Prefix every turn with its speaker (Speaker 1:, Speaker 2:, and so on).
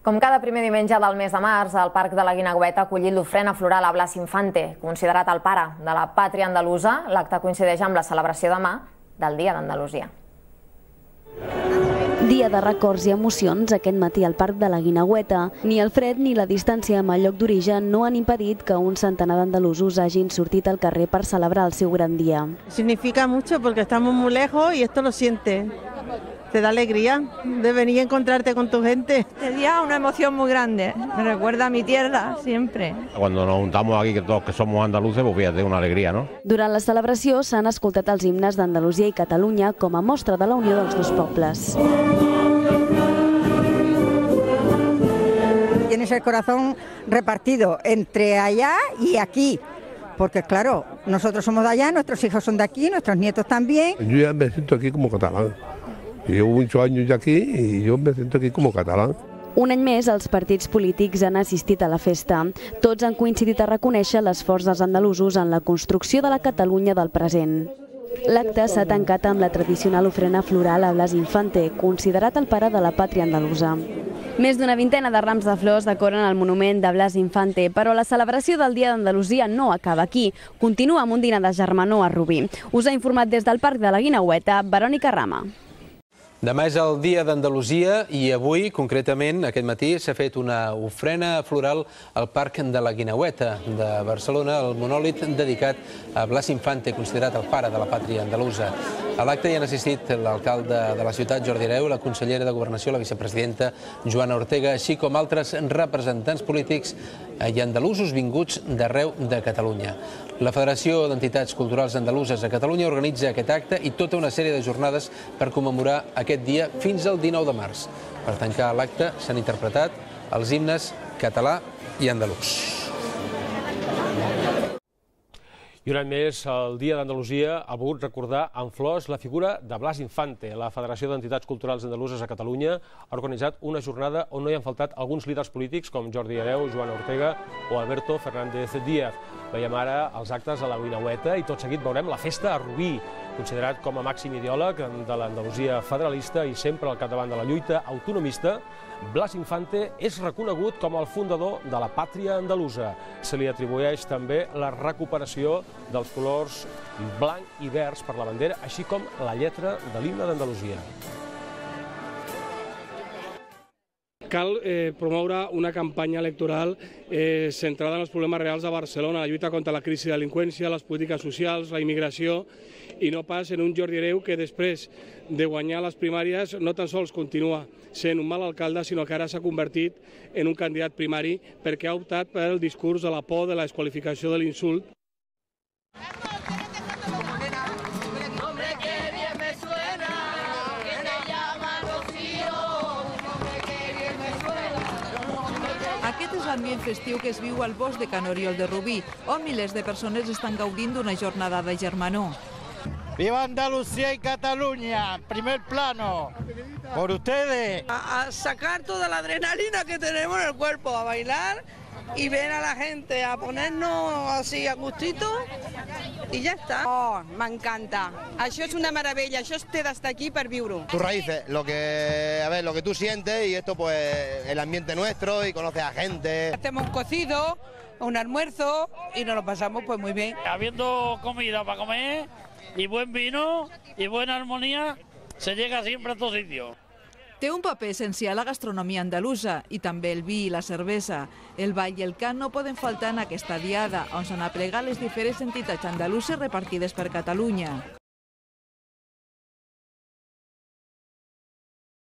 Speaker 1: Com cada primer diumenge del mes de març, el Parc de la Guineueta ha acollit l'ofrena floral a Blas Infante, considerat el pare de la pàtria andalusa. L'acte coincideix amb la celebració demà del Dia d'Andalusia.
Speaker 2: Dia de records i emocions aquest matí al Parc de la Guineueta. Ni el fred ni la distància amb el lloc d'origen no han impedit que un centenar d'andalusos hagin sortit al carrer per celebrar el seu gran dia.
Speaker 3: Significa mucho porque estamos muy lejos y esto lo sientes. Te da alegría de venir a encontrarte con tu gente.
Speaker 4: Este día una emoción muy grande, me recuerda a mi tierra siempre.
Speaker 5: Cuando nos juntamos aquí, que todos que somos andaluces, pues fíjate, una alegría, ¿no?
Speaker 2: Durant la celebració s'han escoltat els himnes d'Andalusia i Catalunya com a mostra de la unió dels dos pobles.
Speaker 6: Tienes el corazón repartido entre allá y aquí. Porque claro, nosotros somos de allá, nuestros hijos son de aquí, nuestros nietos también.
Speaker 7: Yo ya me siento aquí como catalán. Llevo muchos años ya aquí y yo me siento aquí como catalán.
Speaker 2: Un any més, els partits polítics han assistit a la festa. Tots han coincidit a reconèixer l'esforç dels andalusos en la construcció de la Catalunya del present. L'acte s'ha tancat amb la tradicional ofrena floral a Blas Infante, considerat el pare de la pàtria andalusa. Més d'una vintena de rams de flors decoren el monument de Blas Infante, però la celebració del Dia d'Andalusia no acaba aquí. Continua amb un dinar de germanor a Rubí. Us ha informat des del Parc de la Guineueta, Verònica Rama.
Speaker 8: Demà és el Dia d'Andalusia i avui, concretament, aquest matí, s'ha fet una ofrena floral al Parc de la Guineueta de Barcelona, el monòlit dedicat a Blas Infante, considerat el pare de la pàtria andalusa. A l'acte hi han assistit l'alcalde de la ciutat, Jordi Hereu, la consellera de Governació, la vicepresidenta Joana Ortega, així com altres representants polítics i andalusos vinguts d'arreu de Catalunya. La Federació d'Entitats Culturals Andaluses a Catalunya organitza aquest acte i tota una sèrie de jornades per commemorar aquest dia fins al 19 de març. Per tancar l'acte s'han interpretat els himnes català i andalús.
Speaker 9: I un any més, el Dia d'Andalusia ha volgut recordar amb flors la figura de Blas Infante. La Federació d'Entitats Culturals Andaluses a Catalunya ha organitzat una jornada on no hi han faltat alguns líders polítics com Jordi Hereu, Joana Ortega o Alberto Fernández Díaz. Veiem ara els actes a la Guineueta i tot seguit veurem la festa a Rubí, considerat com a màxim ideòleg de l'Andalusia federalista i sempre al capdavant de la lluita autonomista. Blas Infante és reconegut com el fundador de la pàtria andalusa. Se li atribueix també la recuperació dels colors blanc i verds per la bandera, així com la lletra de l'himne d'Andalusia.
Speaker 10: Cal promoure una campanya electoral centrada en els problemes reals de Barcelona, la lluita contra la crisi de delinqüència, les polítiques socials, la immigració, i no pas en un Jordi Hereu que després de guanyar les primàries no tan sols continua sent un mal alcalde, sinó que ara s'ha convertit en un candidat primari perquè ha optat pel discurs de la por, de la desqualificació, de l'insult.
Speaker 11: Aquest és l'ambient festiu que es viu al bosc de Can Oriol de Rubí, on milers de persones estan gaudint d'una jornada de germanor.
Speaker 12: ¡Viva Andalucía y Cataluña! ¡Primer plano! ¡Por ustedes!
Speaker 13: A sacar toda la adrenalina que tenemos en el cuerpo, a bailar y ver a la gente, a ponernos así a gustito y ya está.
Speaker 14: Oh, m'encanta. Això és una meravella, això té d'estar aquí per viure-ho.
Speaker 15: Tus raíces, lo que tú sientes y esto pues el ambiente nuestro y conoces a gente.
Speaker 13: Hacemos un cocido, un almuerzo y nos lo pasamos pues muy bien.
Speaker 16: Habiendo comida para comer y buen vino y buena armonía, se llega siempre a tot sitio.
Speaker 11: Té un paper essencial la gastronomia andalusa i també el vi i la cervesa. El ball i el cant no poden faltar en aquesta diada, on s'han aplegat les diferents entitats andaluses repartides per Catalunya.